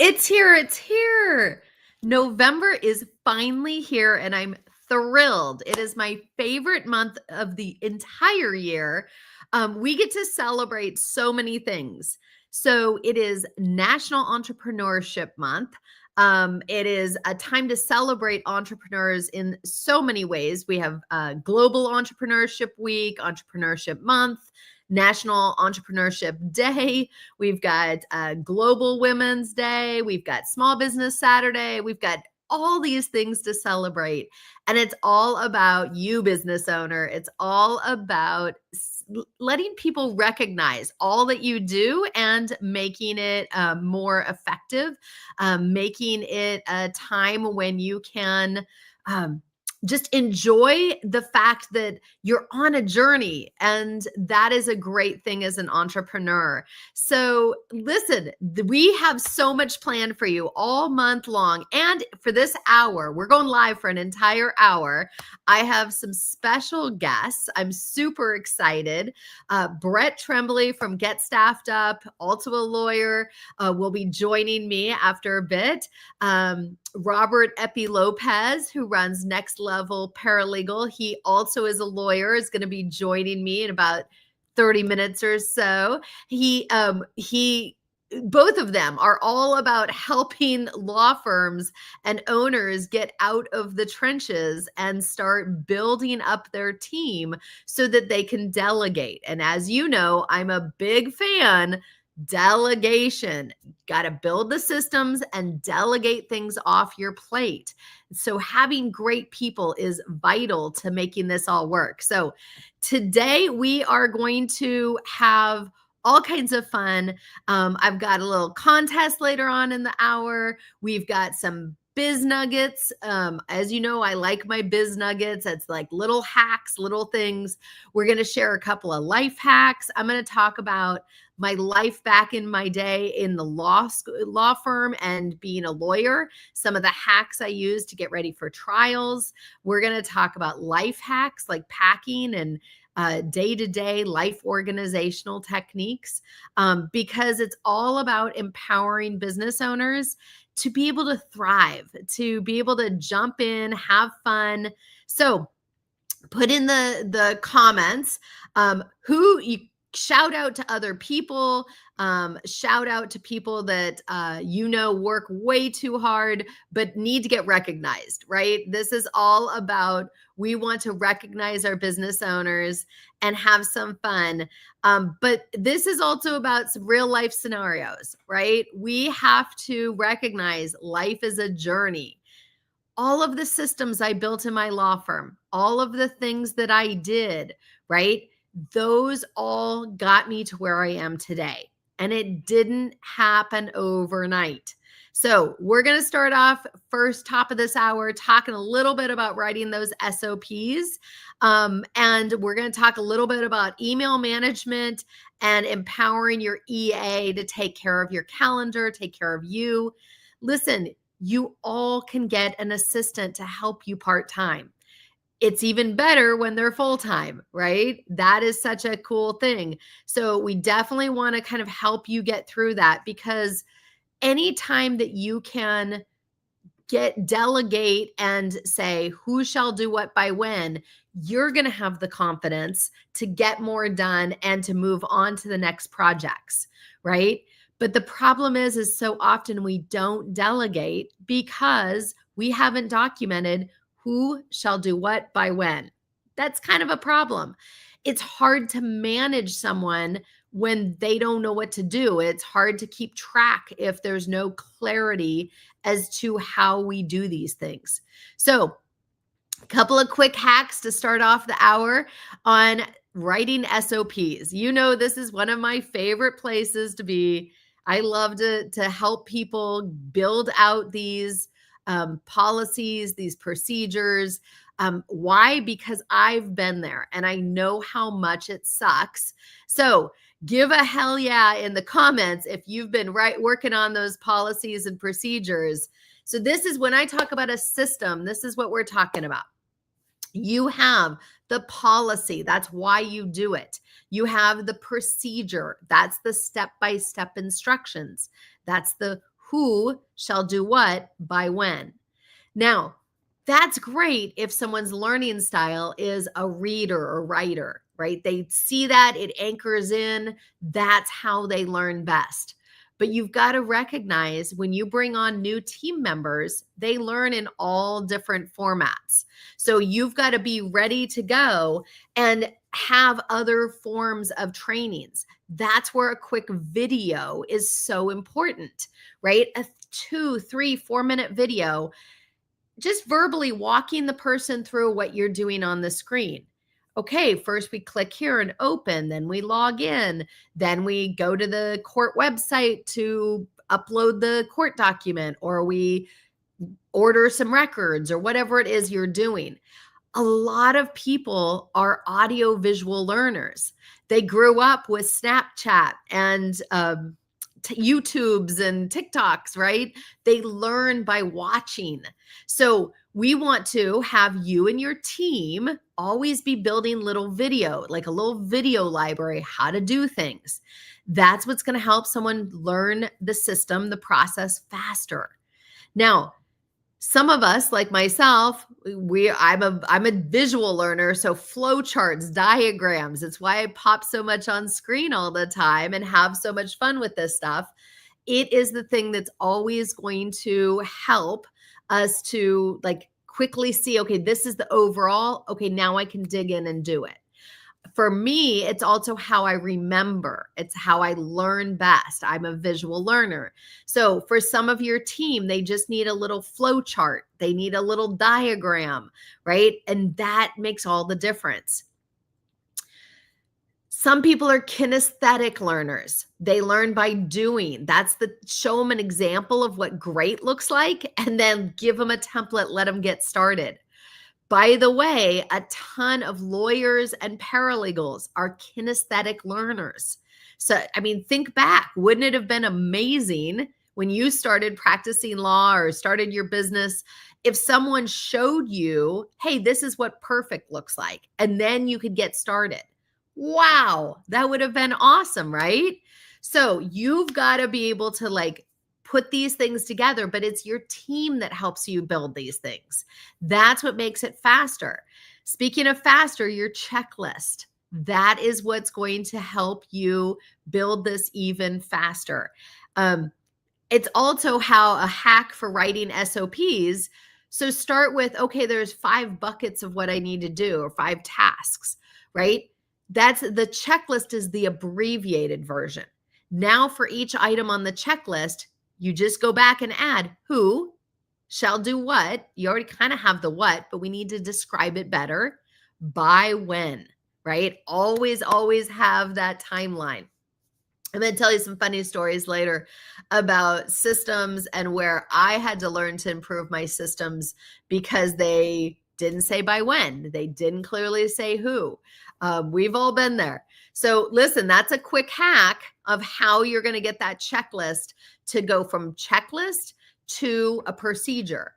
It's here. It's here. November is finally here, and I'm thrilled. It is my favorite month of the entire year. We get to celebrate so many things. So it is National Entrepreneurship Month. It is a time to celebrate entrepreneurs in so many ways. We have Global Entrepreneurship Week, Entrepreneurship Month, National Entrepreneurship Day. We've got Global Women's Day. We've got Small Business Saturday. We've got all these things to celebrate. And it's all about you, business owner. It's all about letting people recognize all that you do and making it more effective, making it a time when you can just enjoy the fact that you're on a journey. And that is a great thing as an entrepreneur. So listen, we have so much planned for you all month long. And for this hour, we're going live for an entire hour. I have some special guests. I'm super excited. Brett Tremblay from Get Staffed Up, also a lawyer, will be joining me after a bit. Robert Epi Lopez, who runs Next Level Paralegal. He also is a lawyer, is going to be joining me in about 30 minutes or so. Both of them are all about helping law firms and owners get out of the trenches and start building up their team so that they can delegate. And as you know, I'm a big fan. Delegation. Got to build the systems and delegate things off your plate. So having great people is vital to making this all work. So today we are going to have all kinds of fun. I've got a little contest later on in the hour. We've got some biz nuggets. As you know, I like my biz nuggets. It's like little hacks, little things. We're going to share a couple of life hacks. I'm going to talk about my life back in my day in the law firm and being a lawyer, some of the hacks I use to get ready for trials. We're going to talk about life hacks like packing and day-to-day life organizational techniques, because it's all about empowering business owners to be able to thrive, to be able to jump in, have fun. So put in the comments who you shout out to other people, shout out to people that work way too hard but need to get recognized, right? This is all about, we want to recognize our business owners and have some fun. But this is also about some real life scenarios, right? We have to recognize life is a journey. All of the systems I built in my law firm, all of the things that I did, right? Those all got me to where I am today. And it didn't happen overnight. So we're going to start off first, top of this hour, talking a little bit about writing those SOPs. And we're going to talk a little bit about email management and empowering your EA to take care of your calendar, take care of you. Listen, you all can get an assistant to help you part-time. It's even better when they're full-time, right? That is such a cool thing. So we definitely want to kind of help you get through that, because anytime that you can delegate and say who shall do what by when, you're going to have the confidence to get more done and to move on to the next projects, right? But the problem is so often we don't delegate because we haven't documented who shall do what by when. That's kind of a problem. It's hard to manage someone when they don't know what to do. It's hard to keep track if there's no clarity as to how we do these things. So a couple of quick hacks to start off the hour on writing SOPs. You know, this is one of my favorite places to be. I love to help people build out these policies, these procedures. Why? Because I've been there and I know how much it sucks. So give a hell yeah in the comments if you've been working on those policies and procedures. So this is when I talk about a system, this is what we're talking about. You have the policy. That's why you do it. You have the procedure. That's the step-by-step instructions. That's the Who shall do what by when? Now, that's great if someone's learning style is a reader or writer, right? They see that, it anchors in, that's how they learn best. But you've got to recognize when you bring on new team members, they learn in all different formats. So you've got to be ready to go and have other forms of trainings. That's where a quick video is so important, right? A 2, 3, 4 minute video, just verbally walking the person through what you're doing on the screen. Okay, first we click here and open, then we log in, then we go to the court website to upload the court document, or we order some records or whatever it is you're doing. A lot of people are audio visual learners. They grew up with Snapchat and YouTubes and TikToks, right? They learn by watching. So we want to have you and your team always be building little video, like a little video library, how to do things. That's what's going to help someone learn the system, the process faster. Now, some of us, like myself, I'm a visual learner, so flow charts, diagrams. It's why I pop so much on screen all the time and have so much fun with this stuff. It is the thing that's always going to help us to like quickly see, okay, this is the overall. Okay, now I can dig in and do it. For me, it's also how I remember. It's how I learn best. I'm a visual learner. So for some of your team, they just need a little flow chart. They need a little diagram, right? And that makes all the difference. Some people are kinesthetic learners. They learn by doing. That's the show them an example of what great looks like and then give them a template, let them get started. By the way, a ton of lawyers and paralegals are kinesthetic learners. So, I mean, think back. Wouldn't it have been amazing when you started practicing law or started your business if someone showed you, hey, this is what perfect looks like, and then you could get started? Wow, that would have been awesome, right? So you've got to be able to like put these things together, but it's your team that helps you build these things. That's what makes it faster. Speaking of faster, your checklist. That is what's going to help you build this even faster. It's also how a hack for writing SOPs. So start with, okay, there's 5 buckets of what I need to do or 5 tasks, right? That's the checklist is the abbreviated version. Now for each item on the checklist, you just go back and add who shall do what. You already kind of have the what, but we need to describe it better. By when, right? Always, always have that timeline. I'm going to tell you some funny stories later about systems and where I had to learn to improve my systems because they didn't say by when. They didn't clearly say who. We've all been there. So listen, that's a quick hack of how you're going to get that checklist to go from checklist to a procedure.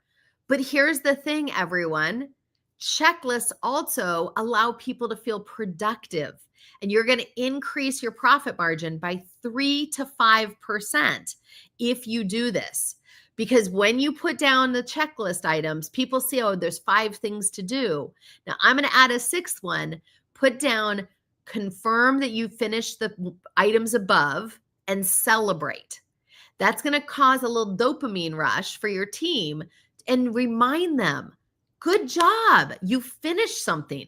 But here's the thing, everyone. Checklists also allow people to feel productive, and you're going to increase your profit margin by 3 to 5% if you do this. Because when you put down the checklist items, people see, oh, there's 5 things to do. Now I'm going to add a 6th one. Put down, confirm that you finished the items above and celebrate. That's going to cause a little dopamine rush for your team and remind them, good job, you finished something.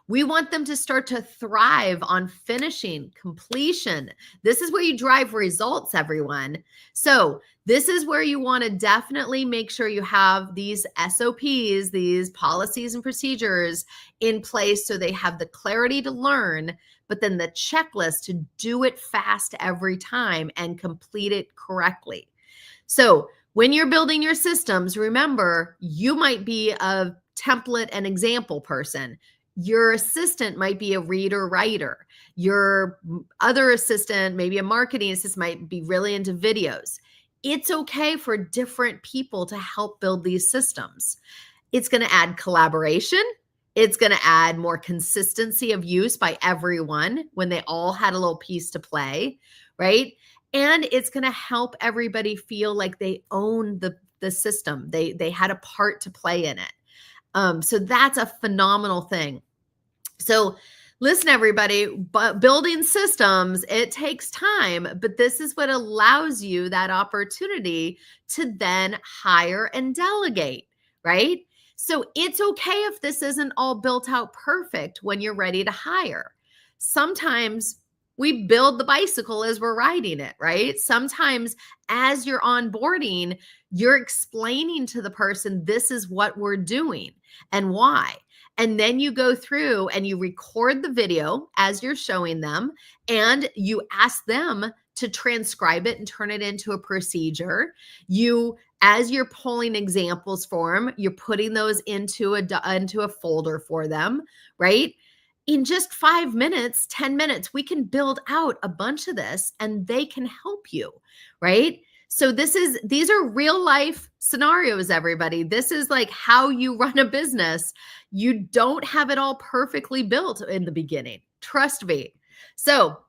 We want them to start to thrive on finishing, completion. This is where you drive results, everyone. So this is where you want to definitely make sure you have these SOPs, these policies and procedures in place so they have the clarity to learn, but then the checklist to do it fast every time and complete it correctly. So when you're building your systems, remember, you might be a template and example person. Your assistant might be a reader writer. Your other assistant, maybe a marketing assistant, might be really into videos. It's okay for different people to help build these systems. It's going to add collaboration. It's going to add more consistency of use by everyone when they all had a little piece to play, right? And it's going to help everybody feel like they own the system. They had a part to play in it. So that's a phenomenal thing. So listen, everybody, but building systems, it takes time, but this is what allows you that opportunity to then hire and delegate, right? So it's okay if this isn't all built out perfect when you're ready to hire. Sometimes we build the bicycle as we're riding it, right? Sometimes as you're onboarding, you're explaining to the person, this is what we're doing and why. And then you go through and you record the video as you're showing them, and you ask them to transcribe it and turn it into a procedure. As you're pulling examples for them, you're putting those into a folder for them, right? In just 5 minutes, 10 minutes, we can build out a bunch of this and they can help you, right? So these are real life scenarios, everybody. This is like how you run a business. You don't have it all perfectly built in the beginning. Trust me. So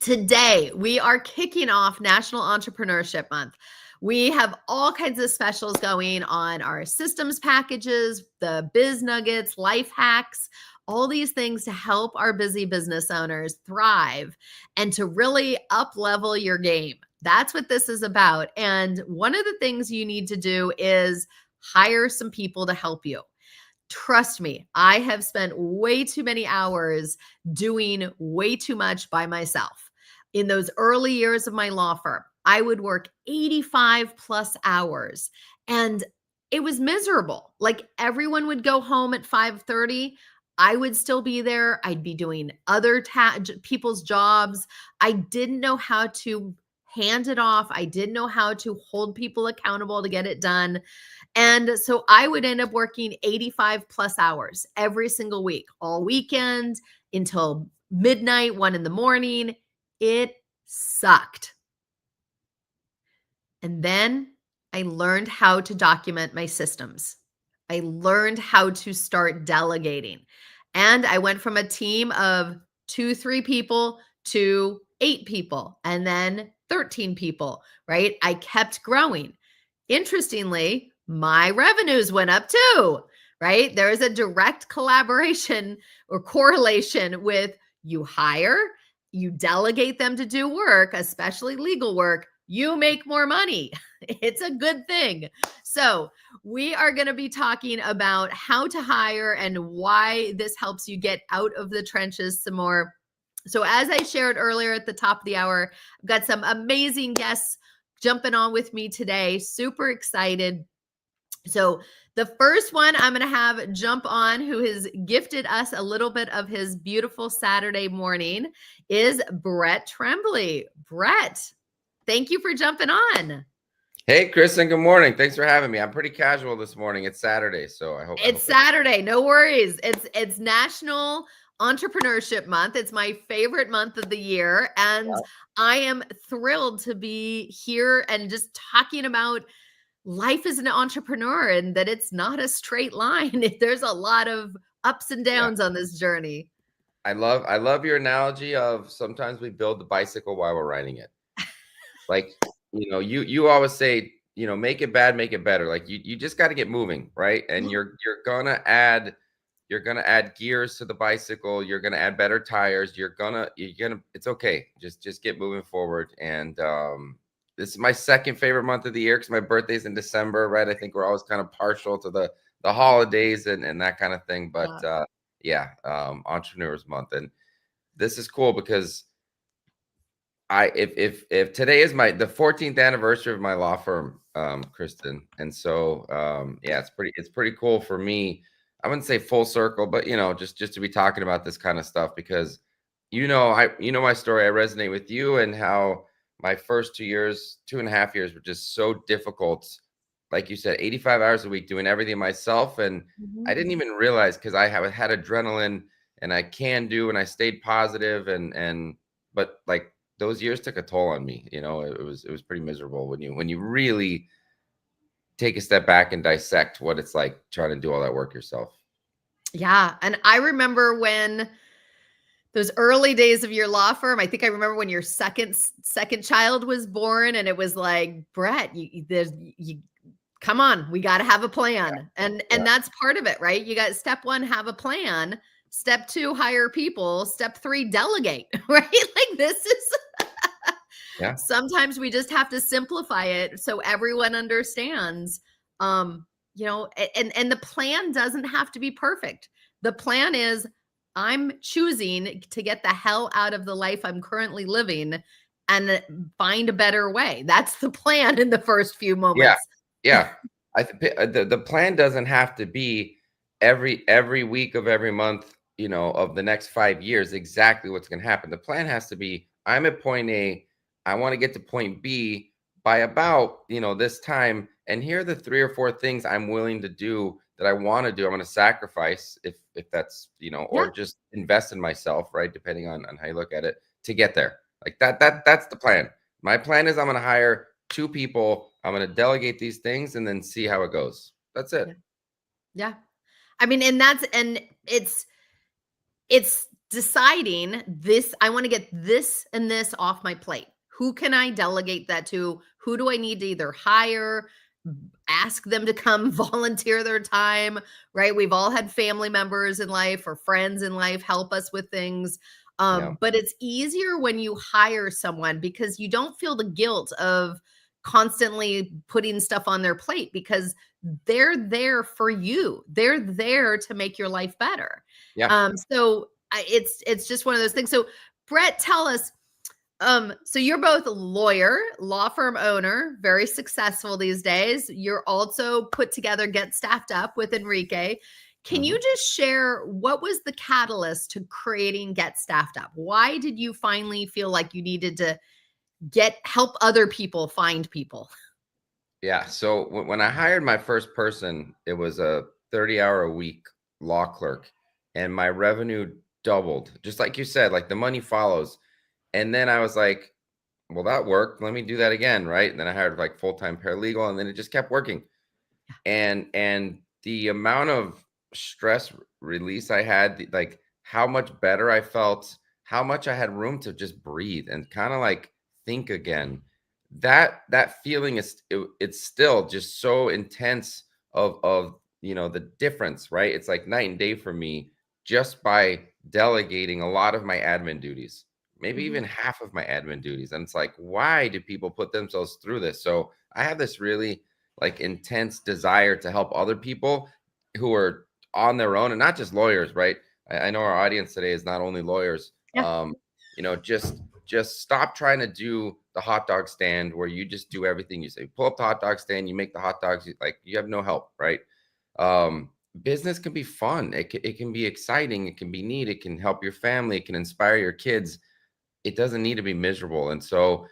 today we are kicking off National Entrepreneurship Month. We have all kinds of specials going on our systems packages, the biz nuggets, life hacks, all these things to help our busy business owners thrive and to really up level your game. That's what this is about. And one of the things you need to do is hire some people to help you. Trust me, I have spent way too many hours doing way too much by myself. In those early years of my law firm, I would work 85 plus hours and it was miserable. Like everyone would go home at 5:30. I would still be there. I'd be doing other people's jobs. I didn't know how to hand it off. I didn't know how to hold people accountable to get it done. And so I would end up working 85 plus hours every single week, all weekend until midnight, 1 in the morning. It sucked. And then I learned how to document my systems. I learned how to start delegating. And I went from a team of 2, 3 people to 8 people and then 13 people, right? I kept growing. Interestingly, my revenues went up too, right? There is a direct collaboration or correlation with you hire, you delegate them to do work, especially legal work, you make more money. It's a good thing. So, we are going to be talking about how to hire and why this helps you get out of the trenches some more. So, as I shared earlier at the top of the hour, I've got some amazing guests jumping on with me today. Super excited. So the first one I'm going to have jump on, who has gifted us a little bit of his beautiful Saturday morning, is Brett Tremblay. Brett, thank you for jumping on. Hey, Kristen, good morning. Thanks for having me. I'm pretty casual this morning. It's Saturday, so I hope it's Saturday. No worries. It's National Entrepreneurship Month. It's my favorite month of the year. And wow, I am thrilled to be here and just talking about life as an entrepreneur and that it's not a straight line. There's a lot of ups and downs on this journey. I love your analogy of sometimes we build the bicycle while we're riding it. Like, you always say, make it bad, make it better. Like you just got to get moving, right? And you're gonna add gears to the bicycle. You're gonna add better tires. It's okay. Just get moving forward. And this is my second favorite month of the year because my birthday's in December, right? I think we're always kind of partial to the holidays and that kind of thing. But Entrepreneurs Month, and this is cool because if today is the 14th anniversary of my law firm, Kristen, and so it's pretty cool for me. I wouldn't say full circle, but just to be talking about this kind of stuff because my story. I resonate with you and how my first 2.5 years were just so difficult. Like you said, 85 hours a week doing everything myself, and I didn't even realize because I had adrenaline and I can do and I stayed positive but like those years took a toll on me. It was pretty miserable when you really take a step back and dissect what it's like trying to do all that work yourself. Yeah. And I remember when those early days of your law firm. I think I remember when your second child was born, and it was like, Brett, you come on, we got to have a plan. Yeah. And that's part of it, right? You got step 1, have a plan. Step 2, hire people. Step 3, delegate, right? Like this is Yeah. sometimes we just have to simplify it so everyone understands. um and the plan doesn't have to be perfect. The plan is, I'm choosing to get the hell out of the life I'm currently living and find a better way. That's the plan in the first few Yeah. moments. Yeah. The plan doesn't have to be every week of every month, of the next 5 years, exactly what's going to happen. The plan has to be, I'm at point A, I want to get to point B by about, this time. And here are the 3 or 4 things I'm willing to do, that I want to do. I'm going to sacrifice, if that's, Yeah, or just invest in myself, right? Depending on how you look at it, to get there. Like that's the plan. My plan is, I'm going to hire 2 people. I'm going to delegate these things and then see how it goes. That's it. yeah, yeah. I mean, and it's deciding this. I want to get this and this off my plate. Who can I delegate that to? Who do I need to either hire, ask them to come volunteer their time, right? We've all had family members in life or friends in life help us with things. Yeah. But it's easier when you hire someone because you don't feel the guilt of constantly putting stuff on their plate, because they're there for you. They're there to make your life better. Yeah. It's just one of those things. So Brett, tell us, so you're both a lawyer, law firm owner, very successful these days. You're also put together Get Staffed Up with Enrique. Can Mhm. you just share what was the catalyst to creating Get Staffed Up? Why did you finally feel like you needed to help other people find people? Yeah. So when I hired my first person, it was a 30-hour a week law clerk, and my revenue doubled. Just like you said, like the money follows. And then I was like, well, that worked. Let me do that again. Right. And then I hired like full-time paralegal, and then it just kept working. And the amount of stress release I had, like how much better I felt, how much I had room to just breathe and kind of like think again. That feeling it's still just so intense, of the difference, right? It's like night and day for me, just by delegating a lot of my admin duties, maybe even Mhm. half of my admin duties. And it's like, why do people put themselves through this? So I have this really like intense desire to help other people who are on their own, and not just lawyers, right? I know our audience today is not only lawyers. Yeah, Just stop trying to do the hot dog stand where you just do everything. You say, pull up the hot dog stand, you make the hot dogs, like you have no help, right? Business can be fun. It can be exciting. It can be neat. It can help your family. It can inspire your kids. It doesn't need to be miserable. And so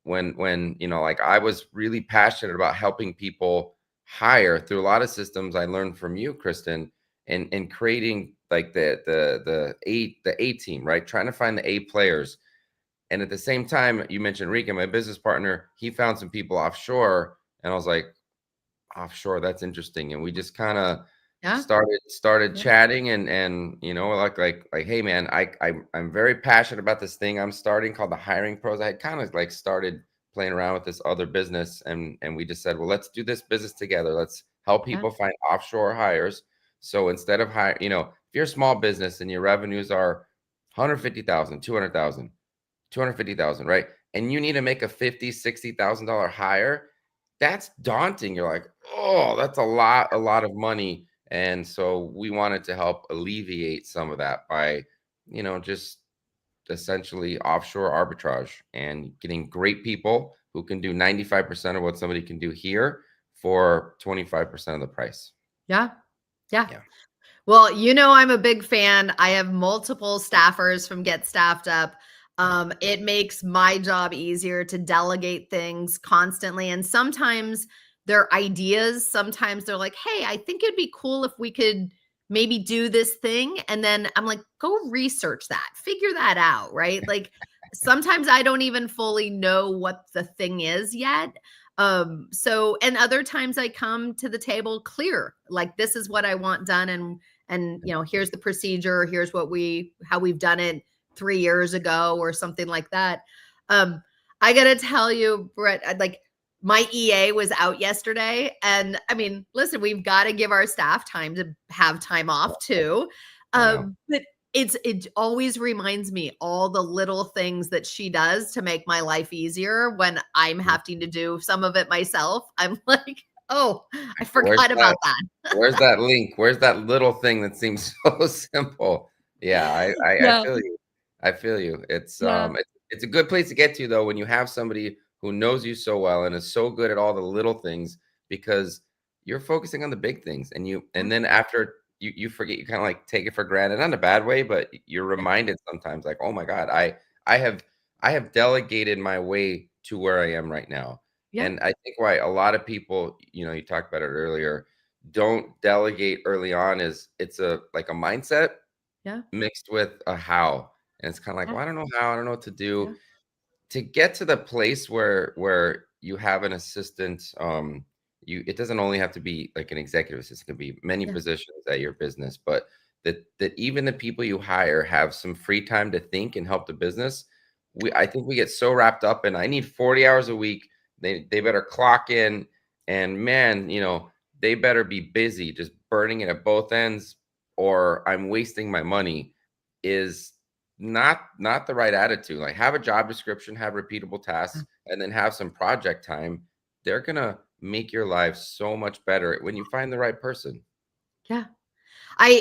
when like I was really passionate about helping people hire through a lot of systems I learned from you, Kristen, and creating like the A team, right? Trying to find the A players. And at the same time, you mentioned Rika, my business partner, he found some people offshore, and I was like, offshore, that's interesting. And we just kind of yeah, started yeah, chatting, and like hey man, I'm very passionate about this thing I'm starting called the Hiring Pros. I had kind of like started playing around with this other business, and we just said, well, let's do this business together. Let's help yeah, people find offshore hires. So instead of hire, if you're a small business and your revenues are 150,000, 200,000, 250,000, right? And you need to make a 50, $60,000 hire. That's daunting. You're like, oh, that's a lot of money. And so we wanted to help alleviate some of that by, just essentially offshore arbitrage and getting great people who can do 95% of what somebody can do here for 25% of the price. yeah, yeah. Yeah. Well, I'm a big fan. I have multiple staffers from Get Staffed Up. It makes my job easier to delegate things constantly. And sometimes they're ideas. Sometimes they're like, hey, I think it'd be cool if we could maybe do this thing. And then I'm like, go research that, figure that out, right? Like sometimes I don't even fully know what the thing is yet. And other times I come to the table clear, like this is what I want done, and here's the procedure, here's how we've done it, 3 years ago or something like that. Um, I gotta tell you, Brett, like my EA was out yesterday. And I mean, listen, we've got to give our staff time to have time off too. I know. But it always reminds me all the little things that she does to make my life easier when I'm Mhm. having to do some of it myself. I'm like, oh, I Where's forgot that? about that. Where's that link? Where's that little thing that seems so simple? Yeah, I Yeah. feel you. I feel you. Yeah. It's a good place to get to though when you have somebody who knows you so well and is so good at all the little things because you're focusing on the big things Yeah. and then after you forget you kind of like take it for granted, not in a bad way, but you're Yeah. reminded sometimes like, oh my God, I have I have delegated my way to where I am right now. Yeah. And I think why a lot of people, you talked about it earlier, don't delegate early on is it's a like a mindset Yeah. mixed with a how. And it's kind of like, Yeah. well, I don't know how, I don't know what to do. Yeah. To get to the place where you have an assistant, it doesn't only have to be like an executive assistant, it can be many Yeah. positions at your business, but that even the people you hire have some free time to think and help the business. I think we get so wrapped up in I need 40 hours a week. They better clock in and man, they better be busy just burning it at both ends or I'm wasting my money is not the right attitude. Like have a job description, have repeatable tasks, and then have some project time. They're gonna make your life so much better when you find the right person. Yeah.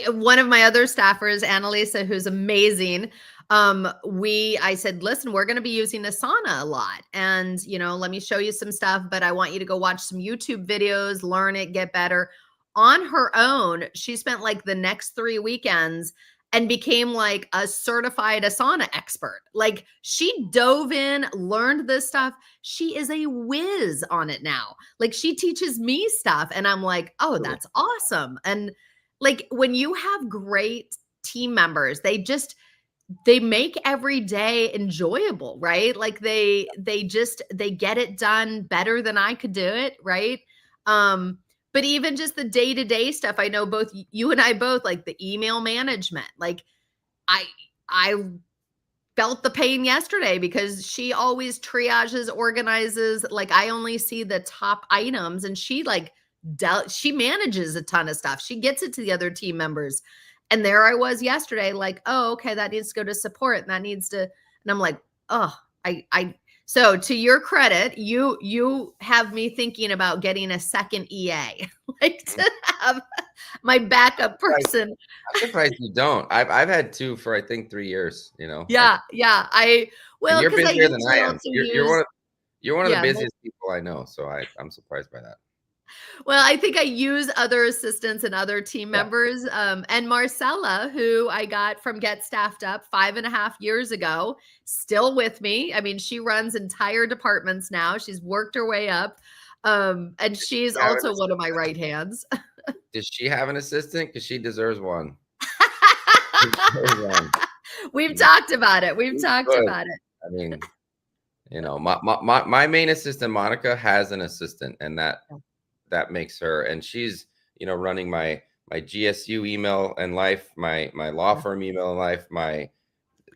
One of my other staffers, Annalisa, who's amazing. I said, listen, we're going to be using Asana a lot. And, let me show you some stuff, but I want you to go watch some YouTube videos, learn it, get better. On her own, she spent like the next 3 weekends and became like a certified Asana expert. Like she dove in, learned this stuff. She is a whiz on it now. Like she teaches me stuff and I'm like, "Oh, Really. that's awesome." And like when you have great team members, they make every day enjoyable, right? Like they get it done better than I could do it, right? But even just the day-to-day stuff, I know both you and I both like the email management. Like I I felt the pain yesterday because she always triages, organizes. Like I only see the top items and she manages a ton of stuff. She gets it to the other team members. And there I was yesterday, like, oh, okay, that needs to go to support and that needs to, and I'm like, oh, so to your credit, you have me thinking about getting a second EA, like Mm. to have my backup person. I'm surprised you don't. I've had two for I think 3 years. Like, Yeah, yeah. and you're Because I busier than I usually am. also You're use, you're one of the yeah, busiest people I know. So I'm surprised by that. well, I think I use other assistants and other team Yeah. members. And Marcella, who I got from Get Staffed Up 5.5 years ago, still with me. I mean, she runs entire departments now. She's worked her way up. And Does she she's have an also one of my assistant? right hands. Does she have an assistant? Because she deserves one. She deserves one. We've She talked about it. We've she talked should. about it. I mean, my main assistant, Monica, has an assistant, and that makes her, and she's, running my GSU email and life, my law Yeah. firm email and life, my,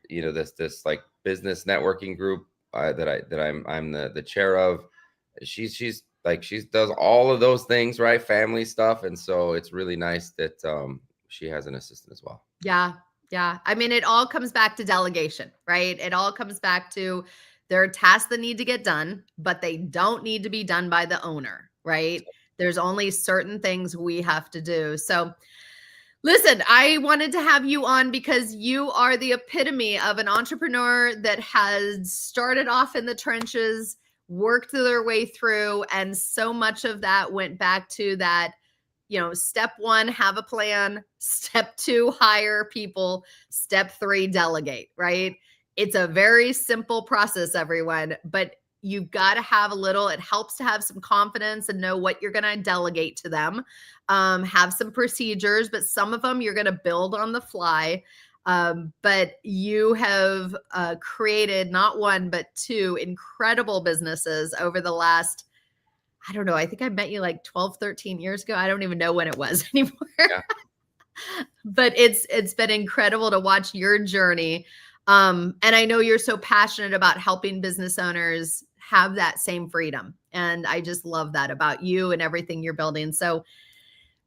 this like business networking group that I'm the chair of. She's like she does all of those things, right? Family stuff, and so it's really nice that she has an assistant as well. Yeah. Yeah. I mean, it all comes back to delegation, right? It all comes back to there are tasks that need to get done, but they don't need to be done by the owner, right? There's only certain things we have to do. So, listen, I wanted to have you on because you are the epitome of an entrepreneur that has started off in the trenches, worked their way through, and so much of that went back to that, step 1, have a plan, step 2, hire people, step 3, delegate, right? It's a very simple process, everyone, but you've got to have a little, it helps to have some confidence and know what you're going to delegate to them. Have some procedures, but some of them you're going to build on the fly. But you have created not one, but 2 incredible businesses over the last, I don't know, I think I met you like 12, 13 years ago. I don't even know when it was anymore. Yeah. But it's been incredible to watch your journey. And I know you're so passionate about helping business owners have that same freedom. And I just love that about you and everything you're building. So,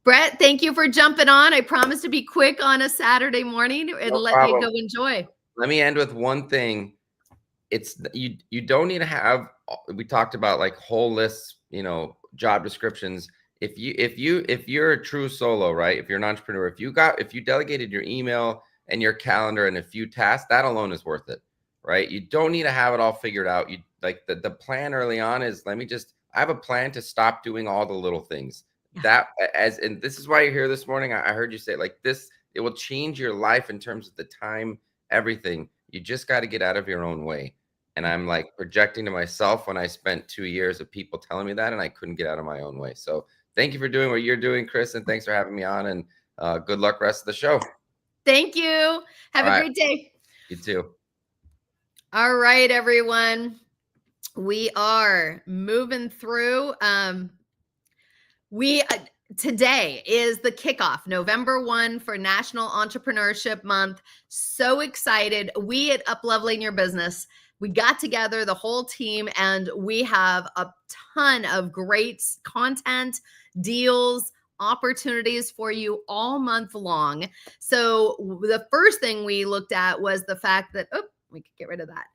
Brett, thank you for jumping on. I promise to be quick on a Saturday morning and No let you problem. go enjoy. Let me end with one thing. It's you don't need to have, we talked about like whole lists, job descriptions. If you're a true solo, right? If you're an entrepreneur, if you delegated your email and your calendar and a few tasks, that alone is worth it, right? You don't need to have it all figured out. You like the plan early on is, I have a plan to stop doing all the little things. Yeah. And this is why you're here this morning. I heard you say like this, it will change your life in terms of the time, everything. You just got to get out of your own way. And I'm like projecting to myself when I spent 2 years of people telling me that, and I couldn't get out of my own way. So thank you for doing what you're doing, Chris, and thanks for having me on, and good luck rest of the show. Thank you. Have a great day. You too. All right, everyone. We are moving through. Today is the kickoff, November 1 for National Entrepreneurship Month. So excited. We at Upleveling Your Business, we got together, the whole team, and we have a ton of great content, deals, opportunities for you all month long. So the first thing we looked at was the fact that, we could get rid of that.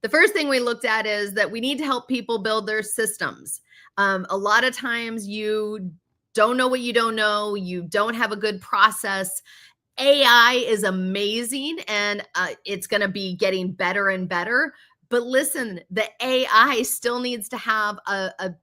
The first thing we looked at is that we need to help people build their systems. A lot of times you don't know what you don't know. You don't have a good process. AI is amazing, and it's going to be getting better and better. But listen, the AI still needs to have a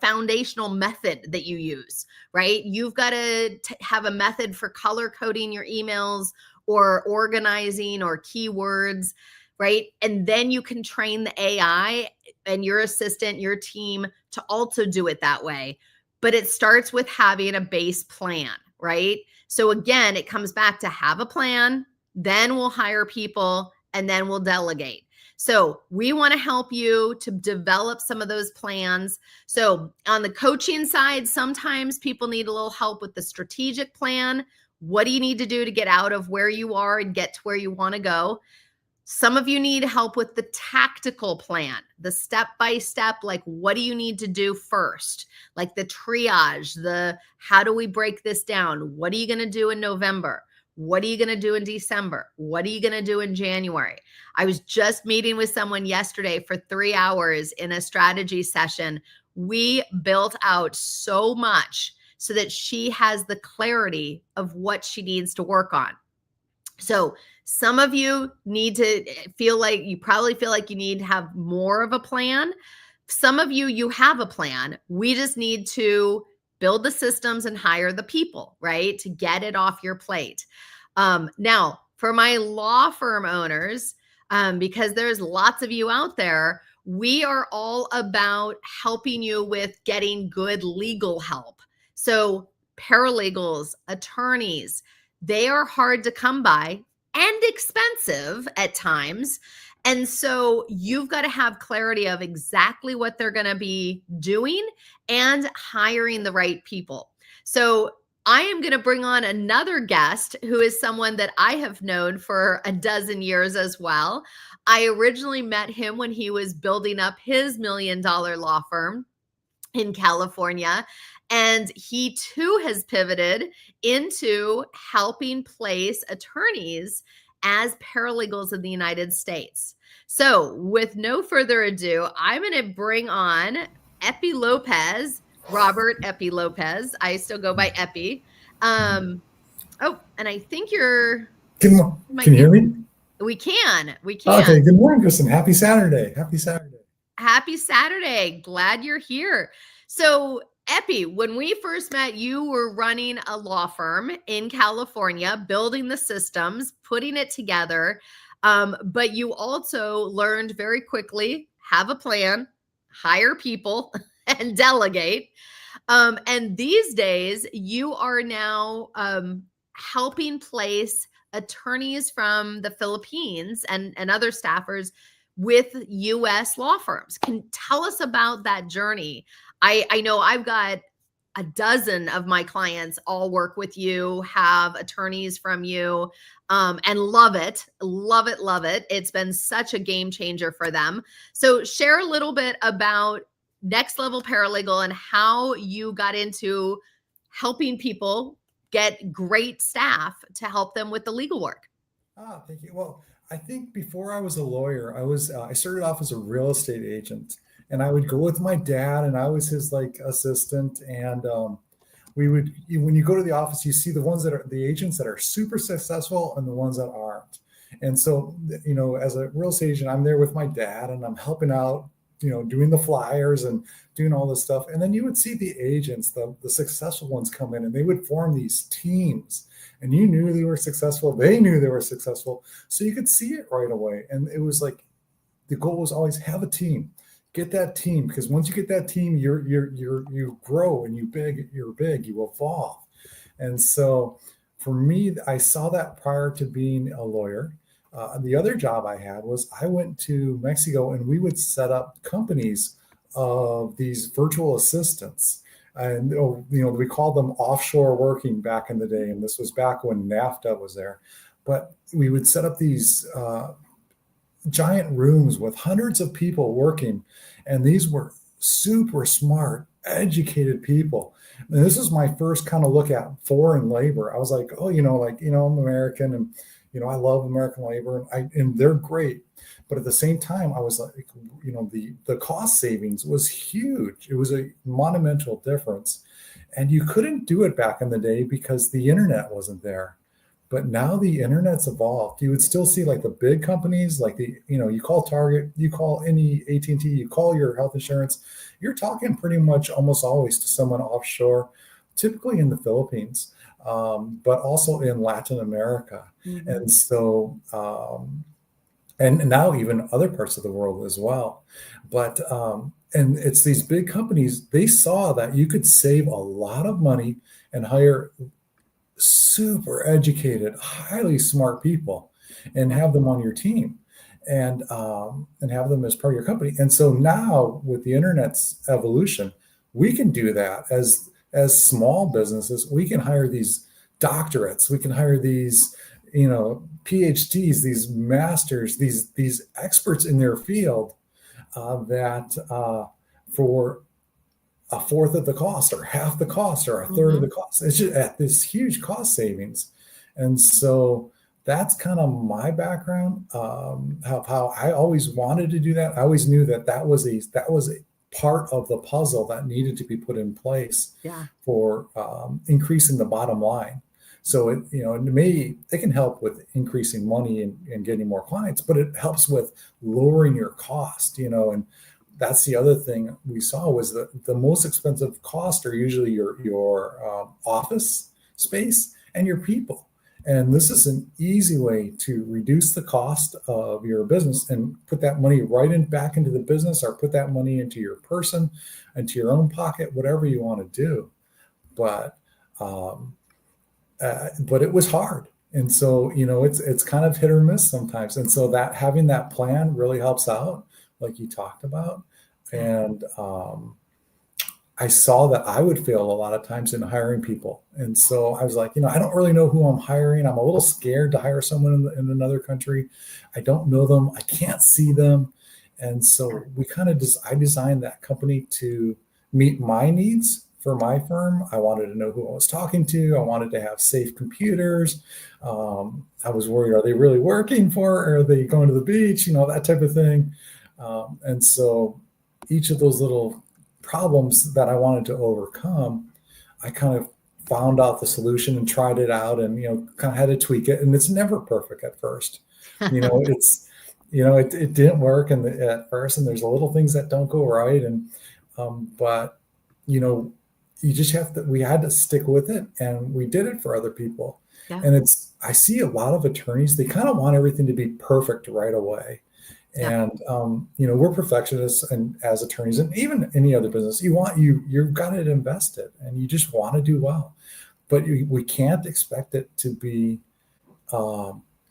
foundational method that you use, right? You've got to have a method for color coding your emails or organizing or keywords, right? And then you can train the AI and your assistant, your team to also do it that way. But it starts with having a base plan, right? So again, it comes back to have a plan, then we'll hire people, and then we'll delegate. So we want to help you to develop some of those plans. So on the coaching side, sometimes people need a little help with the strategic plan. What do you need to do to get out of where you are and get to where you want to go? Some of you need help with the tactical plan, the step-by-step, like what do you need to do first? Like the triage, the how do we break this down? What are you going to do in November? What are you going to do in December? What are you going to do in January? I was just meeting with someone yesterday for 3 hours in a strategy session. We built out so much so that she has the clarity of what she needs to work on. So some of you need to probably feel like you need to have more of a plan. Some of you have a plan. We just need to build the systems and hire the people, right? To get it off your plate. Now, for my law firm owners, because there's lots of you out there, we are all about helping you with getting good legal help. So paralegals, attorneys, they are hard to come by and expensive at times. And so you've got to have clarity of exactly what they're going to be doing and hiring the right people. So I am going to bring on another guest who is someone that I have known for a dozen years as well. I originally met him when he was building up his $1 million law firm in California. And he too has pivoted into helping place attorneys as paralegals in the United States. So with no further ado, I'm going to bring on Epi Lopez, Robert Epi Lopez. I still go by Epi. And I think Can you hear me? We can. Okay, good morning, Kristen. Happy Saturday. Happy Saturday. Happy Saturday. Glad you're here. So, Epi, when we first met, you were running a law firm in California, building the systems, putting it together. But you also learned very quickly, have a plan, hire people, and delegate. And these days, you are now helping place attorneys from the Philippines and other staffers with U.S. law firms. Can tell us about that journey. I know I've got a dozen of my clients all work with you, have attorneys from you, and love it, love it, love it. It's been such a game changer for them. So share a little bit about Next Level Paralegal and how you got into helping people get great staff to help them with the legal work. Thank you. Well, I think before I was a lawyer, I started off as a real estate agent, and I would go with my dad, and I was his like assistant. And when you go to the office, you see the ones that are the agents that are super successful and the ones that aren't. And so, as a real estate agent, I'm there with my dad, and I'm helping out, doing the flyers and doing all this stuff. And then you would see the agents, the successful ones come in, and they would form these teams. And you knew they were successful. They knew they were successful. So you could see it right away. And it was like, the goal was always have a team, get that team. Because once you get that team, you grow and you're big, you evolve. And so for me, I saw that prior to being a lawyer. The other job I had was I went to Mexico, and we would set up companies of these virtual assistants. And we called them offshore working back in the day, and this was back when NAFTA was there. But we would set up these giant rooms with hundreds of people working, and these were super smart, educated people. And this is my first kind of look at foreign labor. I was like, I'm American, and I love American labor, and they're great. But at the same time, I was like, the cost savings was huge. It was a monumental difference. And you couldn't do it back in the day because the internet wasn't there. But now the internet's evolved. You would still see like the big companies, like you call Target, you call any AT&T, you call your health insurance. You're talking pretty much almost always to someone offshore, typically in the Philippines, but also in Latin America. Mm-hmm. And so, and now even other parts of the world as well. But, and it's these big companies, they saw that you could save a lot of money and hire super educated, highly smart people and have them on your team and have them as part of your company. And so now with the internet's evolution, we can do that as small businesses. We can hire these doctorates, we can hire these PhDs, these masters, these experts in their field that for a fourth of the cost or half the cost or a third of the cost. It's just at this huge cost savings. And so that's kind of my background, how I always wanted to do that. I always knew that was a part of the puzzle that needed to be put in place for increasing the bottom line. So it can help with increasing money and getting more clients, but it helps with lowering your cost, and that's the other thing we saw was that the most expensive costs are usually your office space and your people. And this is an easy way to reduce the cost of your business and put that money back into the business, or put that money into your person, into your own pocket, whatever you want to do. But it was hard. And so, it's kind of hit or miss sometimes. And so that having that plan really helps out, like you talked about. And I saw that I would fail a lot of times in hiring people. And so I was like, I don't really know who I'm hiring. I'm a little scared to hire someone in another country. I don't know them. I can't see them. And so I designed that company to meet my needs for my firm. I wanted to know who I was talking to. I wanted to have safe computers. I was worried, are they really working or are they going to the beach? That type of thing. And so each of those little problems that I wanted to overcome, I kind of found out the solution and tried it out and, kind of had to tweak it. And it's never perfect at first. It didn't work at first, and there's a little things that don't go right. And, but, you just we had to stick with it, and we did it for other people. Yeah. And I see a lot of attorneys, they kind of want everything to be perfect right away. And, we're perfectionists and as attorneys, and even any other business, you've got it invested and you just want to do well, but we can't expect it to be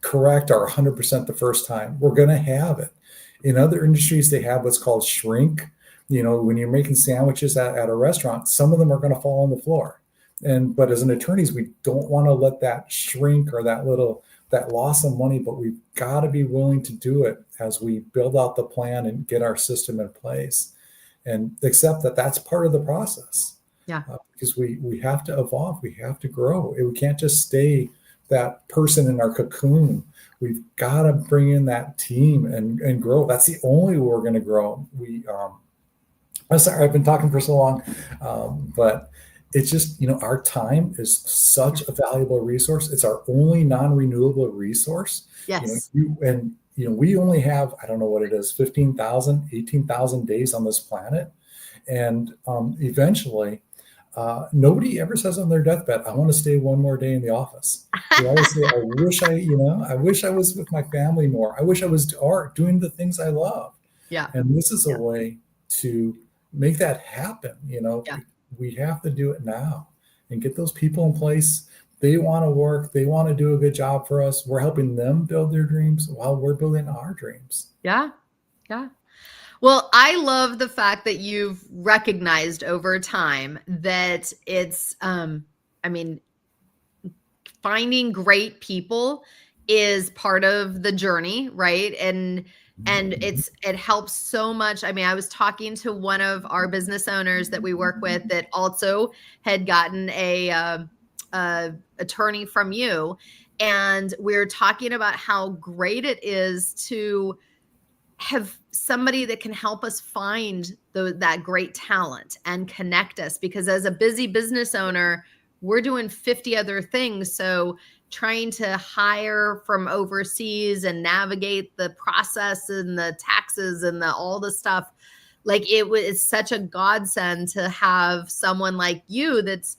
correct or 100% the first time. We're going to have it. In other industries, they have what's called shrink, When you're making sandwiches at a restaurant, some of them are going to fall on the floor. But as an attorneys, we don't want to let that shrink or that loss of money, but we've got to be willing to do it as we build out the plan and get our system in place and accept that that's part of the process. Yeah. Because we have to evolve, we have to grow. We can't just stay that person in our cocoon. We've got to bring in that team and grow. That's the only way we're going to grow. I'm sorry, I've been talking for so long, but it's just, our time is such a valuable resource. It's our only non-renewable resource. Yes. We only have, I don't know what it is, 15,000, 18,000 days on this planet. And eventually, nobody ever says on their deathbed, I want to stay one more day in the office. They always say, I wish I was with my family more. I wish I was doing the things I love. Yeah. And this is a way to make that happen. Yeah. We have to do it now and get those people in place. They want to work. They want to do a good job for us. We're helping them build their dreams while we're building our dreams. Yeah. Yeah. Well, I love the fact that you've recognized over time that it's, finding great people is part of the journey, right? And it helps so much. I was talking to one of our business owners that we work with that also had gotten a attorney from you, and we're talking about how great it is to have somebody that can help us find that great talent and connect us, because as a busy business owner, we're doing 50 other things. So trying to hire from overseas and navigate the process and the taxes and all the stuff, it's such a godsend to have someone like you that's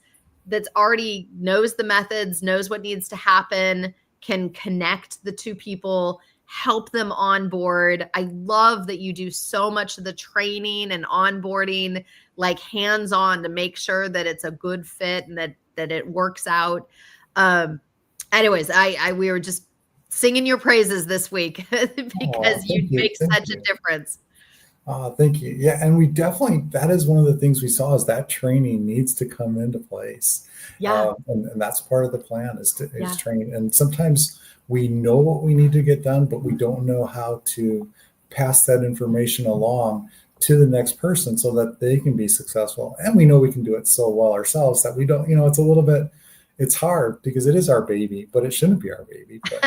already knows the methods, knows what needs to happen, can connect the two people, help them on board. I love that you do so much of the training and onboarding, hands-on, to make sure that it's a good fit and that it works out. Anyways, we were just singing your praises this week because you make such a difference. Thank you. Yeah. And we definitely, that is one of the things we saw, is that training needs to come into place. Yeah. And that's part of the plan is training. And sometimes we know what we need to get done, but we don't know how to pass that information along to the next person so that they can be successful. And we know we can do it so well ourselves that we don't, it's a little bit, it's hard because it is our baby, but it shouldn't be our baby. But,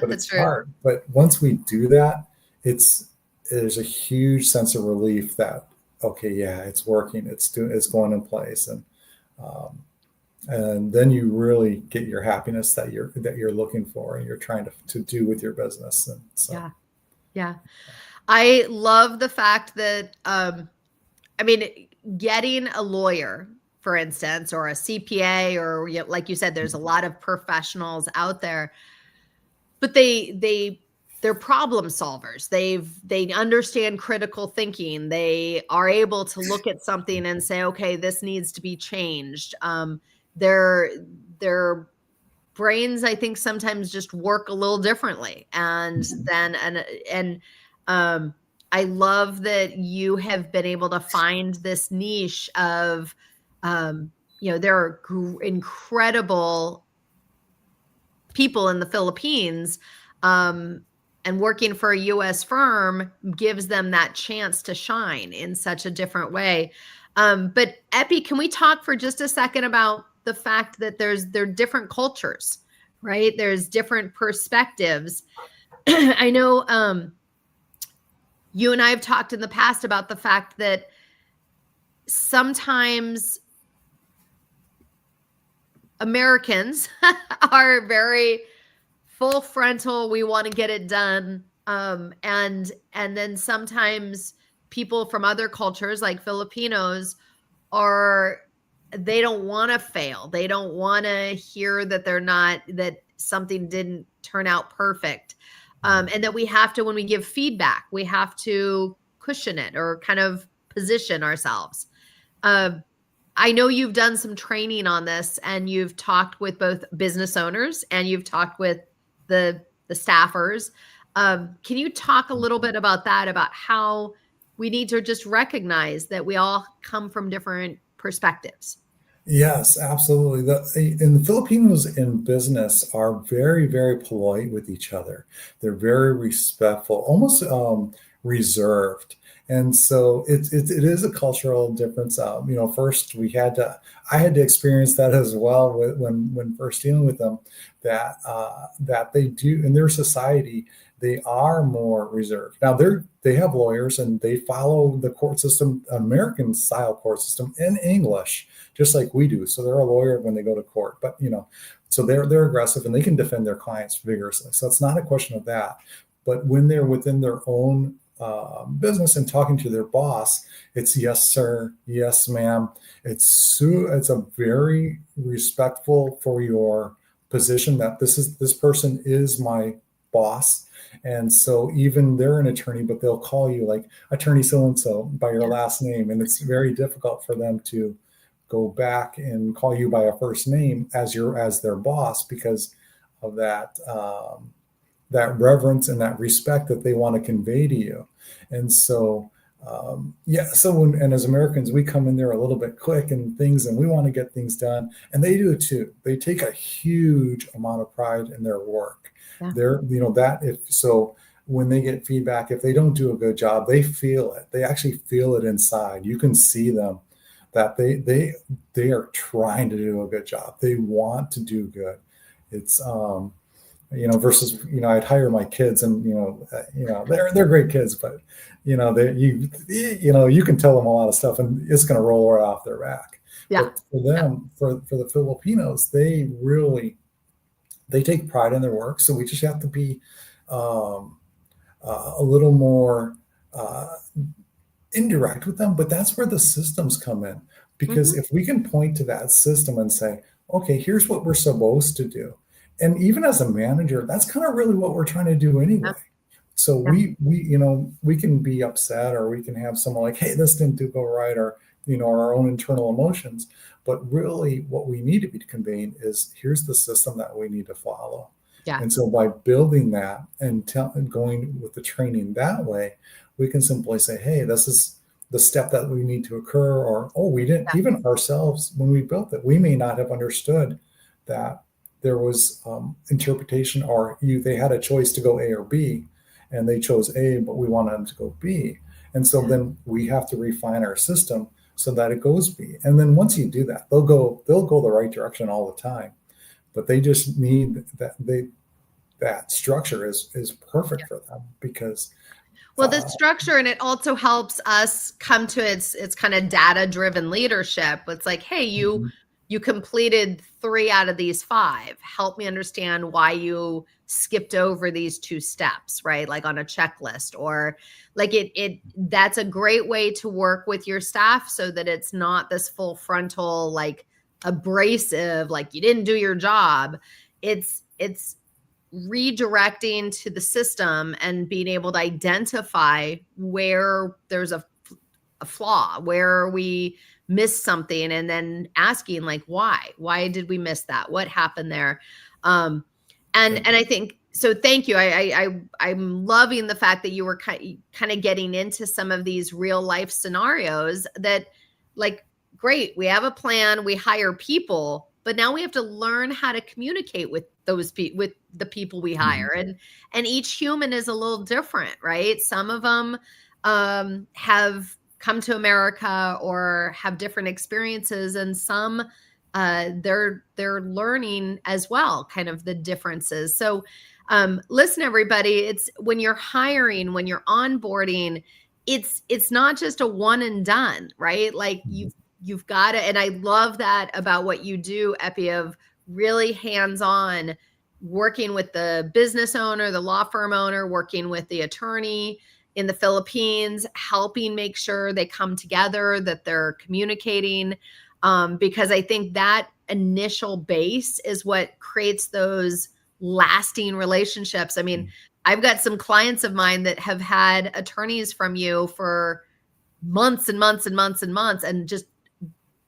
but it's hard. But once we do that, there's a huge sense of relief that, okay, yeah, it's working. It's going in place. And then you really get your happiness that you're looking for and you're trying to do with your business. And so, yeah. I love the fact that, getting a lawyer, for instance, or a CPA, or like you said, there's a lot of professionals out there, but they're problem solvers. They understand critical thinking. They are able to look at something and say, okay, this needs to be changed. Their brains, I think, sometimes just work a little differently. And I love that you have been able to find this niche of, there are incredible people in the Philippines, and working for a U.S. firm gives them that chance to shine in such a different way. But Epi, can we talk for just a second about the fact that there are different cultures, right? There's different perspectives. I know you and I have talked in the past about the fact that sometimes Americans are very full frontal. We want to get it done. And then sometimes people from other cultures, like Filipinos, they don't want to fail. They don't want to hear that that something didn't turn out perfect. And that we have to, when we give feedback, we have to cushion it or kind of position ourselves. I know you've done some training on this, and you've talked with both business owners and you've talked with the staffers. Can you talk a little bit about that, about how we need to just recognize that we all come from different perspectives. Yes, absolutely. And the Filipinos in business are very, very polite with each other. They're very respectful, almost reserved. And so it is a cultural difference. First I had to experience that as well when first dealing with them, that they do in their society, they are more reserved. Now they have lawyers and they follow the court system, American style court system in English, just like we do. So they're a lawyer when they go to court, but so they're aggressive and they can defend their clients vigorously. So it's not a question of that. But when they're within their own business and talking to their boss, it's yes, sir, yes, ma'am. It's a very respectful for your position that this person is my boss. And so even they're an attorney, but they'll call you like attorney so-and-so by your last name. And it's very difficult for them to go back and call you by a first name as their boss because of that reverence and that respect that they want to convey to you. And so and as Americans, we come in there a little bit quick and we want to get things done, and they do too. They take a huge amount of pride in their work. When they get feedback, if they don't do a good job, they feel it. They actually feel it inside. You can see them that they are trying to do a good job. They want to do good. It's versus I'd hire my kids and they're great kids, but you can tell them a lot of stuff and it's going to roll right off their back. Yeah. But for them, for the Filipinos, they take pride in their work. So we just have to be a little more indirect with them. But that's where the systems come in, because if we can point to that system and say, okay, here's what we're supposed to do. And even as a manager, that's kind of really what we're trying to do anyway. Yeah. So we can be upset, or we can have someone like, hey, this didn't go right, or our own internal emotions. But really what we need to be conveying is, here's the system that we need to follow. Yeah. And so by building that and going with the training that way, we can simply say, hey, this is the step that we need to occur, or, we didn't, even ourselves, when we built it, we may not have understood that there was interpretation, or they had a choice to go A or B, and they chose A, but we wanted them to go B. And so then we have to refine our system so that it goes B. And then once you do that, they'll go the right direction all the time. But they just need that structure is perfect for them, because the structure, and it also helps us come to its kind of data-driven leadership. It's like, hey, you completed 3 out of these 5. Help me understand why you skipped over these 2 steps, right? Like on a checklist, or like that's a great way to work with your staff, so that it's not this full frontal, like abrasive, like you didn't do your job. It's redirecting to the system and being able to identify where there's a flaw, where we missed something, and then asking like, why did we miss that? What happened there? And I think, so thank you. I'm loving the fact that you were kind of getting into some of these real life scenarios that, like, great, we have a plan, we hire people, but now we have to learn how to communicate with with the people we hire. And each human is a little different, right? Some of them have come to America or have different experiences, and some they're learning as well, kind of the differences. So listen, everybody, it's when you're hiring, when you're onboarding, it's not just a one and done, right? Like you've got to, and I love that about what you do, Epi, of really hands-on, working with the business owner, the law firm owner, working with the attorney in the Philippines, helping make sure they come together, that they're communicating, because I think that initial base is what creates those lasting relationships. I mean, I've got some clients of mine that have had attorneys from you for months and months and months and months, and just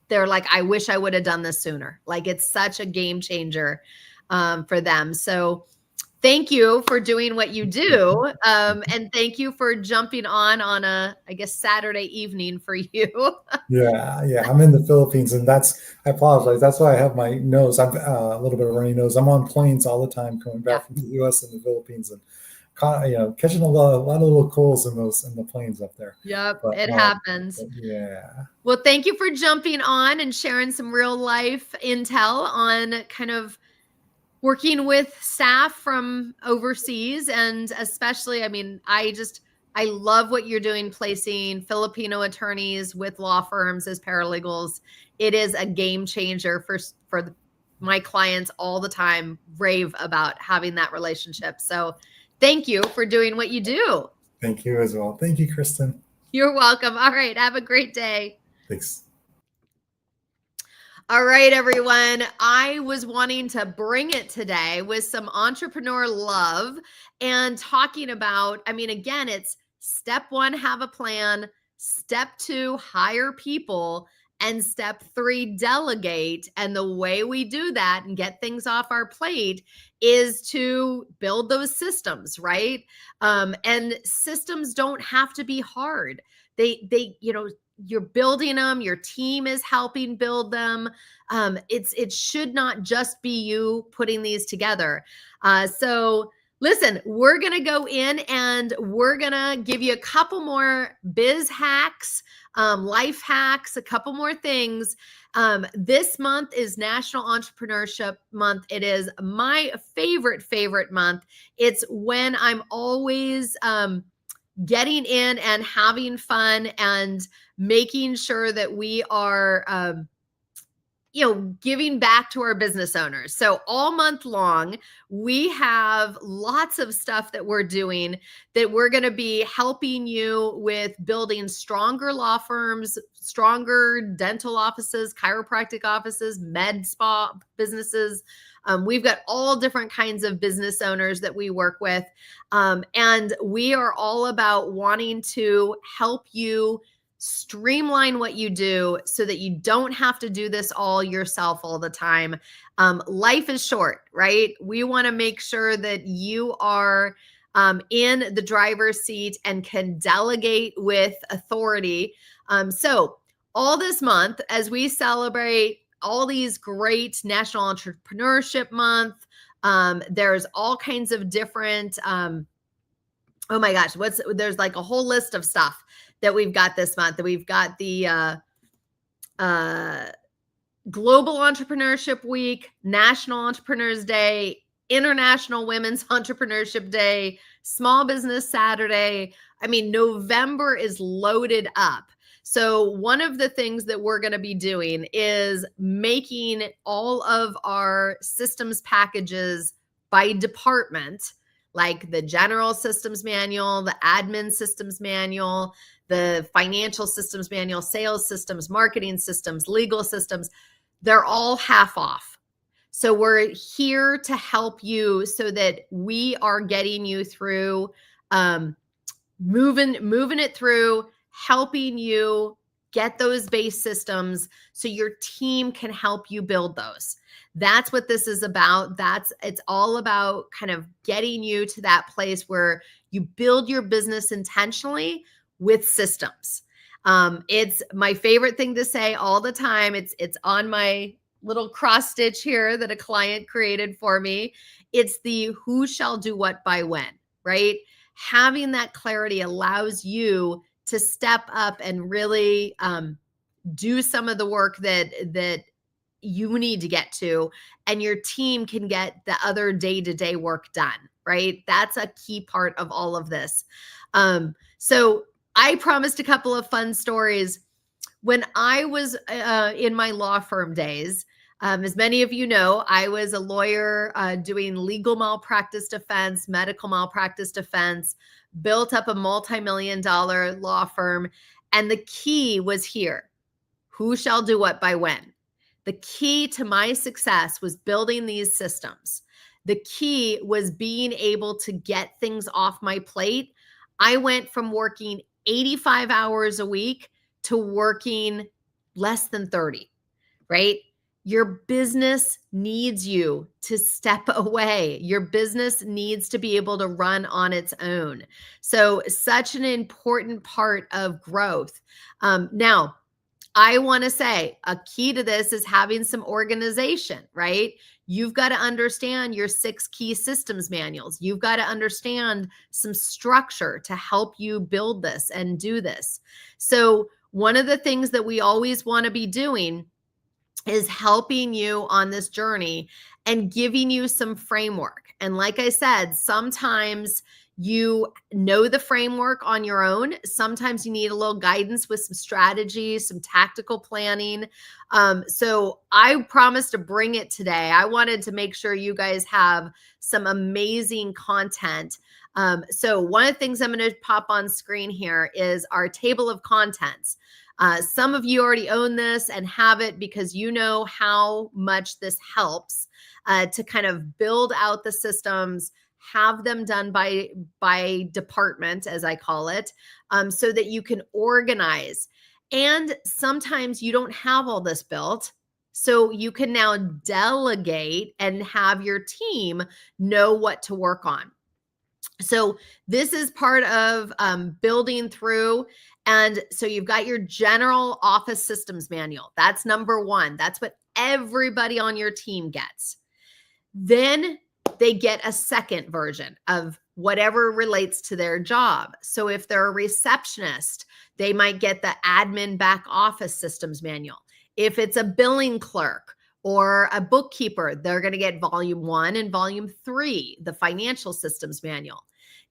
they're like, I wish I would have done this sooner. Like, it's such a game changer for them. So thank you for doing what you do. And thank you for jumping on a, I guess, Saturday evening for you. Yeah. I'm in the Philippines, and I apologize. That's why I have my nose. I'm a little bit of a runny nose. I'm on planes all the time coming back from the U.S. and the Philippines, and catching a lot of little colds in the planes up there. Yep, But, it happens. Yeah. Well, thank you for jumping on and sharing some real life intel on kind of working with staff from overseas. And especially, I mean, I love what you're doing, placing Filipino attorneys with law firms as paralegals. It is a game changer for my clients all the time, rave about having that relationship. So thank you for doing what you do. Thank you as well. Thank you, Kristen. You're welcome. All right. Have a great day. Thanks. All right, everyone. I was wanting to bring it today with some entrepreneur love and talking about, I mean, again, it's step 1, have a plan. Step 2, hire people. And step 3, delegate. And the way we do that and get things off our plate is to build those systems, right? And systems don't have to be hard. They, you're building them, your team is helping build them. It should not just be you putting these together. So listen, we're going to go in and we're going to give you a couple more biz hacks, life hacks, a couple more things. This month is National Entrepreneurship Month. It is my favorite month. It's when I'm always getting in and having fun and making sure that we are giving back to our business owners. So all month long, we have lots of stuff that we're doing that we're going to be helping you with building stronger law firms, stronger dental offices, chiropractic offices, med spa businesses. We've got all different kinds of business owners that we work with. And we are all about wanting to help you streamline what you do so that you don't have to do this all yourself all the time. Life is short, right? We want to make sure that you are in the driver's seat and can delegate with authority. So all this month, as we celebrate all these great National Entrepreneurship Month, there's all kinds of different, oh my gosh, there's like a whole list of stuff that we've got this month. That we've got the Global Entrepreneurship Week, National Entrepreneurs Day, International Women's Entrepreneurship Day, Small Business Saturday. I mean, November is loaded up. So one of the things that we're going to be doing is making all of our systems packages by department, like the general systems manual, the admin systems manual, the financial systems manual, sales systems, marketing systems, legal systems. They're all half off. So we're here to help you so that we are getting you through, moving it through, helping you get those base systems so your team can help you build those. That's what this is about. It's all about kind of getting you to that place where you build your business intentionally with systems. It's my favorite thing to say all the time. It's on my little cross stitch here that a client created for me. It's the who shall do what by when, right? Having that clarity allows you to step up and really do some of the work that you need to get to, and your team can get the other day-to-day work done, right? That's a key part of all of this. So I promised a couple of fun stories. When I was in my law firm days, as many of you know, I was a lawyer doing legal malpractice defense, medical malpractice defense, built up a multi-million-dollar law firm. And the key was here. Who shall do what by when? The key to my success was building these systems. The key was being able to get things off my plate. I went from working 85 hours a week to working less than 30, right? Your business needs you to step away. Your business needs to be able to run on its own. So, such an important part of growth. Now, I want to say a key to this is having some organization, right? You've got to understand your 6 key systems manuals. You've got to understand some structure to help you build this and do this. So, one of the things that we always want to be doing is helping you on this journey and giving you some framework. And like I said, sometimes you know the framework on your own. Sometimes you need a little guidance with some strategy, some tactical planning. So I promised to bring it today. I wanted to make sure you guys have some amazing content. So one of the things I'm going to pop on screen here is our table of contents. Some of you already own this and have it because you know how much this helps to kind of build out the systems, have them done by department, as I call it, so that you can organize. And sometimes you don't have all this built. So you can now delegate and have your team know what to work on. So this is part of building through. And so you've got your general office systems manual. That's number 1. That's what everybody on your team gets. Then they get a second version of whatever relates to their job. So if they're a receptionist, they might get the admin back office systems manual. If it's a billing clerk or a bookkeeper, they're going to get volume 1 and volume 3, the financial systems manual.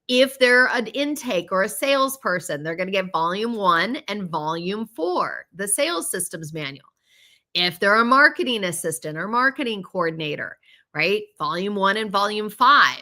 If they're an intake or a salesperson, they're going to get volume 1 and volume 4, the sales systems manual. If they're a marketing assistant or marketing coordinator, right? Volume 1 and volume 5.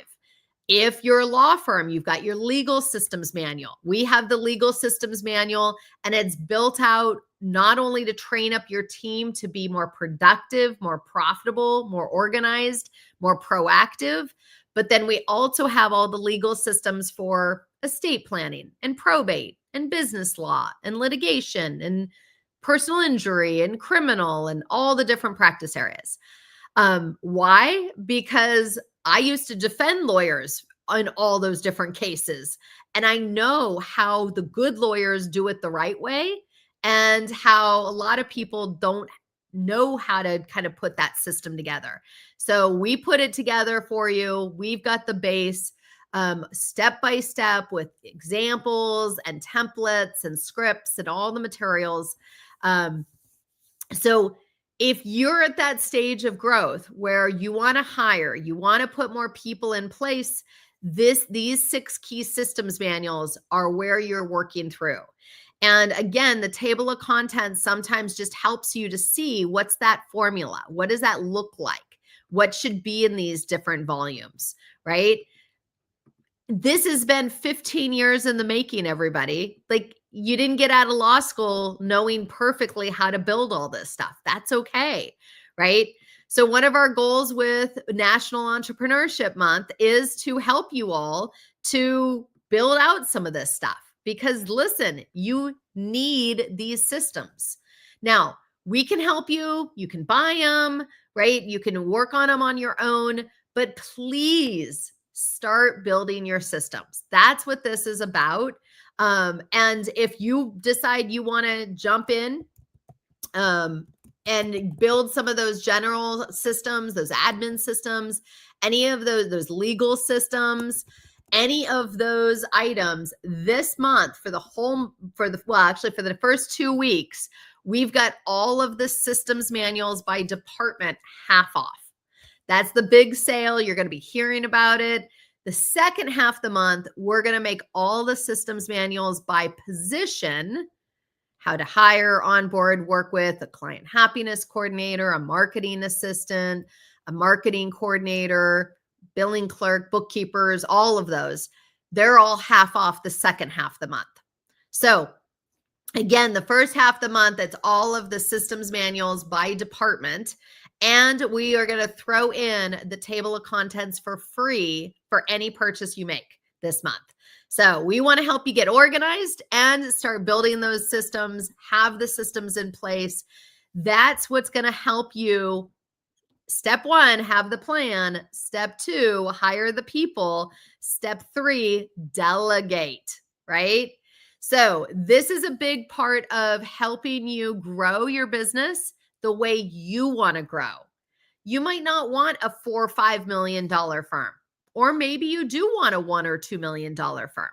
If you're a law firm, you've got your legal systems manual. We have the legal systems manual, and it's built out not only to train up your team to be more productive, more profitable, more organized, more proactive, but then we also have all the legal systems for estate planning and probate and business law and litigation and personal injury and criminal and all the different practice areas. Why? Because I used to defend lawyers in all those different cases. And I know how the good lawyers do it the right way and how a lot of people don't know how to kind of put that system together. So we put it together for you. We've got the base step by step with examples and templates and scripts and all the materials. So if you're at that stage of growth where you want to hire, you want to put more people in place, these 6 key systems manuals are where you're working through. And again, the table of contents sometimes just helps you to see what's that formula. What does that look like? What should be in these different volumes, right? This has been 15 years in the making, everybody. Like, you didn't get out of law school knowing perfectly how to build all this stuff. That's okay, right? So one of our goals with National Entrepreneurship Month is to help you all to build out some of this stuff. Because listen, you need these systems. Now, we can help you. You can buy them, right? You can work on them on your own, but please start building your systems. That's what this is about. And if you decide you want to jump in and build some of those general systems, those admin systems, any of those legal systems, any of those items this month for the first 2 weeks, we've got all of the systems manuals by department half off. That's the big sale. You're going to be hearing about it. The second half of the month, we're going to make all the systems manuals by position: how to hire, onboard, work with a client happiness coordinator, a marketing assistant, a marketing coordinator, billing clerk, bookkeepers, all of those. They're all half off the second half of the month. So again, the first half of the month, it's all of the systems manuals by department. And we are going to throw in the table of contents for free for any purchase you make this month. So we want to help you get organized and start building those systems, have the systems in place. That's what's going to help you. Step 1, have the plan. Step 2, hire the people. Step 3, delegate, right? So this is a big part of helping you grow your business the way you want to grow. You might not want a $4 or $5 million firm, or maybe you do want a $1 or $2 million firm.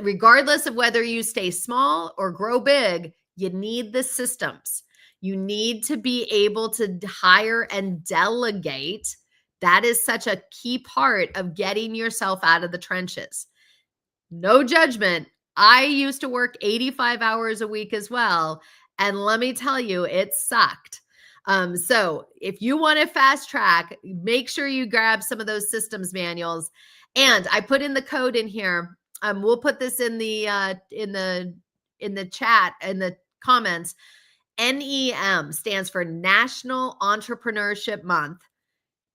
Regardless of whether you stay small or grow big, you need the systems. You need to be able to hire and delegate. That is such a key part of getting yourself out of the trenches. No judgment. I used to work 85 hours a week as well. And let me tell you, it sucked. So if you want to fast track, make sure you grab some of those systems manuals. And I put in the code in here. We'll put this in the chat, in the comments. NEM stands for National Entrepreneurship Month.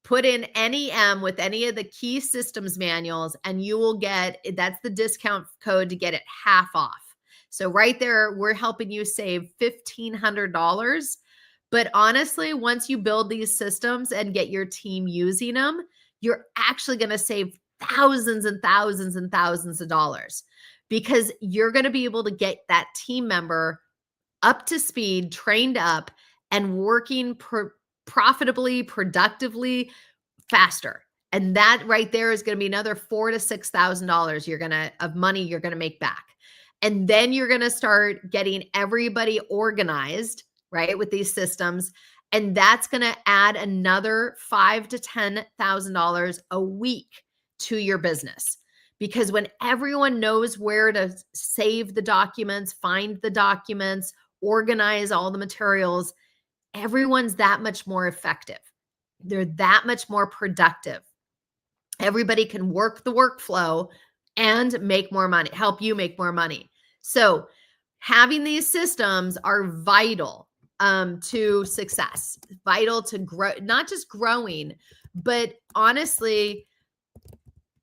Put in NEM with any of the key systems manuals, and you will get, that's the discount code to get it half off. So right there, we're helping you save $1,500. But honestly, once you build these systems and get your team using them, you're actually going to save thousands and thousands and thousands of dollars, because you're going to be able to get that team member up to speed, trained up, and working profitably, productively, faster. And that right there is going to be another $4,000 to $6,000 of money you're going to make back. And then you're going to start getting everybody organized, right, with these systems. And that's going to add another $5,000 to $10,000 a week to your business. Because when everyone knows where to save the documents, find the documents, organize all the materials, everyone's that much more effective. They're that much more productive. Everybody can work the workflow and make more money, help you make more money. So having these systems are vital to success, vital to grow, not just growing, but honestly,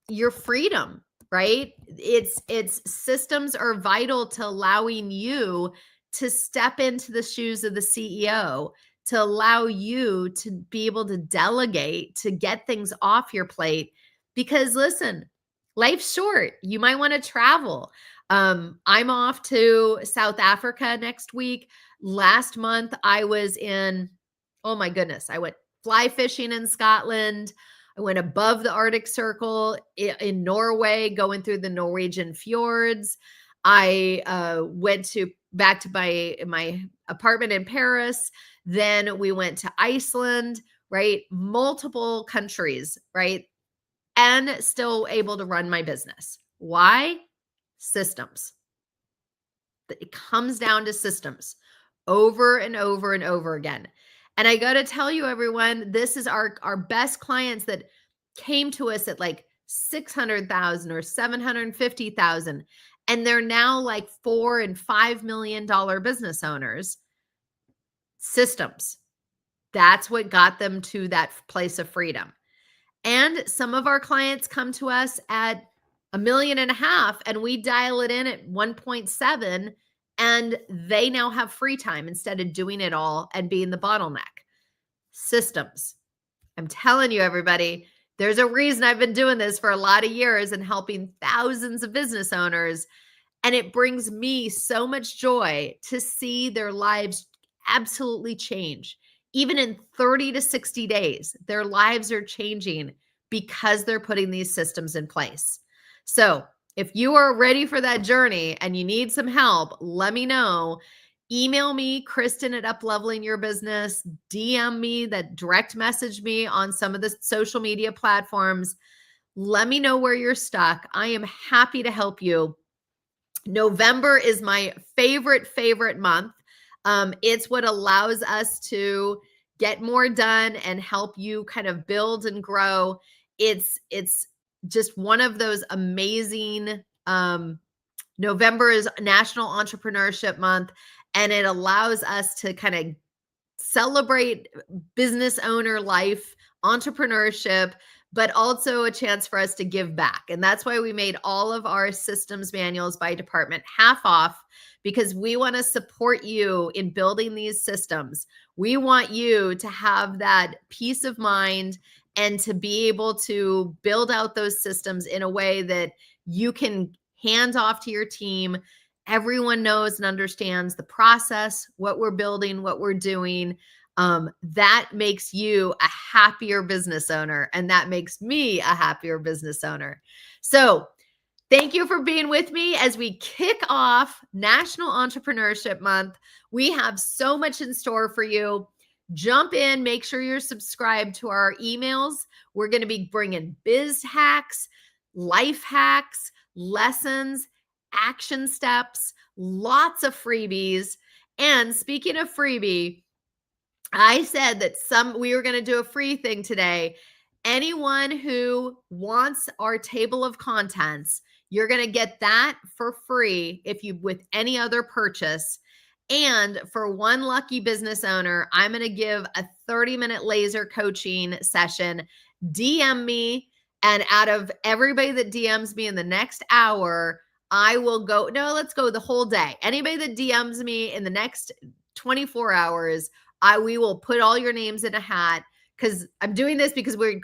your freedom, right? It's systems are vital to allowing you to step into the shoes of the CEO, to allow you to be able to delegate, to get things off your plate. Because listen, life's short. You might want to travel. I'm off to South Africa next week. Last month, I was in, oh my goodness, I went fly fishing in Scotland. I went above the Arctic Circle in Norway, going through the Norwegian fjords. I went back to my apartment in Paris. Then we went to Iceland, right? Multiple countries, right? And still able to run my business. Why? Systems. It comes down to systems over and over and over again. And I got to tell you, everyone, this is our best clients that came to us at like 600,000 or 750,000. And they're now like $4 and $5 million business owners. Systems. That's what got them to that place of freedom. And some of our clients come to us at $1.5 million, and we dial it in at 1.7, and they now have free time instead of doing it all and being the bottleneck. Systems. I'm telling you, everybody, there's a reason I've been doing this for a lot of years and helping thousands of business owners. And it brings me so much joy to see their lives absolutely change. Even in 30 to 60 days, their lives are changing because they're putting these systems in place. So if you are ready for that journey and you need some help, let me know. Email me, Kristen at Upleveling Your Business. DM me, that direct message me on some of the social media platforms. Let me know where you're stuck. I am happy to help you. November is my favorite month. It's what allows us to get more done and help you kind of build and grow. It's just one of those amazing, November is National Entrepreneurship Month, and it allows us to kind of celebrate business owner life, entrepreneurship, but also a chance for us to give back. And that's why we made all of our systems manuals by department half off, because we want to support you in building these systems. We want you to have that peace of mind and to be able to build out those systems in a way that you can hand off to your team. Everyone knows and understands the process, what we're building, what we're doing. That makes you a happier business owner, and that makes me a happier business owner. So thank you for being with me as we kick off National Entrepreneurship Month. We have so much in store for you. Jump in, make sure you're subscribed to our emails. We're going to be bringing biz hacks, life hacks, lessons, action steps, lots of freebies. And speaking of freebie, I said that we were going to do a free thing today. Anyone who wants our table of contents, you're going to get that for free with any other purchase. And for one lucky business owner, I'm going to give a 30-minute laser coaching session. DM me, and out of everybody that DMs me in the next hour, I will go, no, let's go the whole day. Anybody that DMs me in the next 24 hours, we will put all your names in a hat, because I'm doing this because we're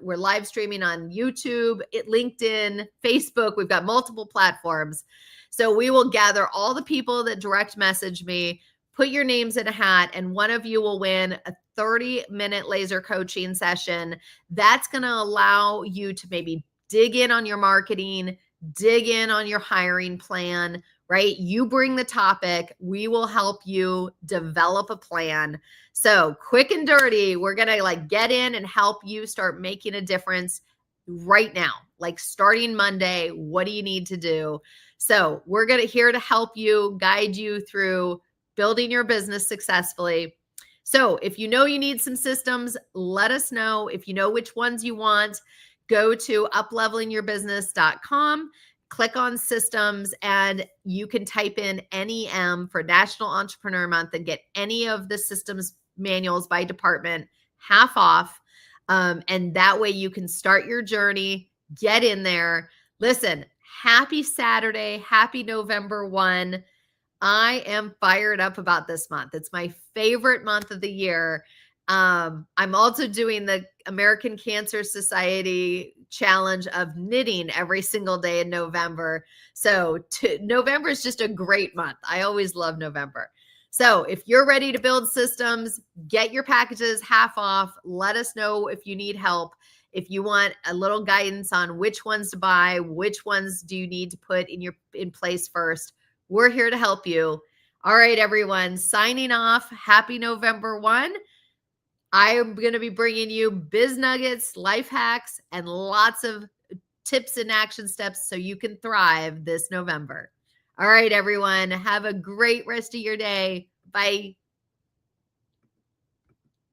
live streaming on YouTube, LinkedIn, Facebook. We've got multiple platforms. So we will gather all the people that direct message me, put your names in a hat, and one of you will win a 30-minute laser coaching session. That's going to allow you to maybe dig in on your marketing, dig in on your hiring plan, right? You bring the topic. We will help you develop a plan. So quick and dirty, we're going to get in and help you start making a difference right now. Starting Monday, what do you need to do? So we're here to help you, guide you through building your business successfully. So if you know you need some systems, let us know. If you know which ones you want, go to uplevelingyourbusiness.com, click on systems, and you can type in NEM for National Entrepreneur Month and get any of the systems manuals by department half off. And that way you can start your journey, get in there. Listen, happy Saturday, happy November 1. I am fired up about this month. It's my favorite month of the year. I'm also doing the American Cancer Society challenge of knitting every single day in November. So November is just a great month. I always love November. So if you're ready to build systems, get your packages half off. Let us know if you need help. If you want a little guidance on which ones to buy, which ones do you need to put in place first, we're here to help you. All right, everyone, signing off. Happy November 1. I am going to be bringing you biz nuggets, life hacks, and lots of tips and action steps so you can thrive this November. All right, everyone, have a great rest of your day. Bye.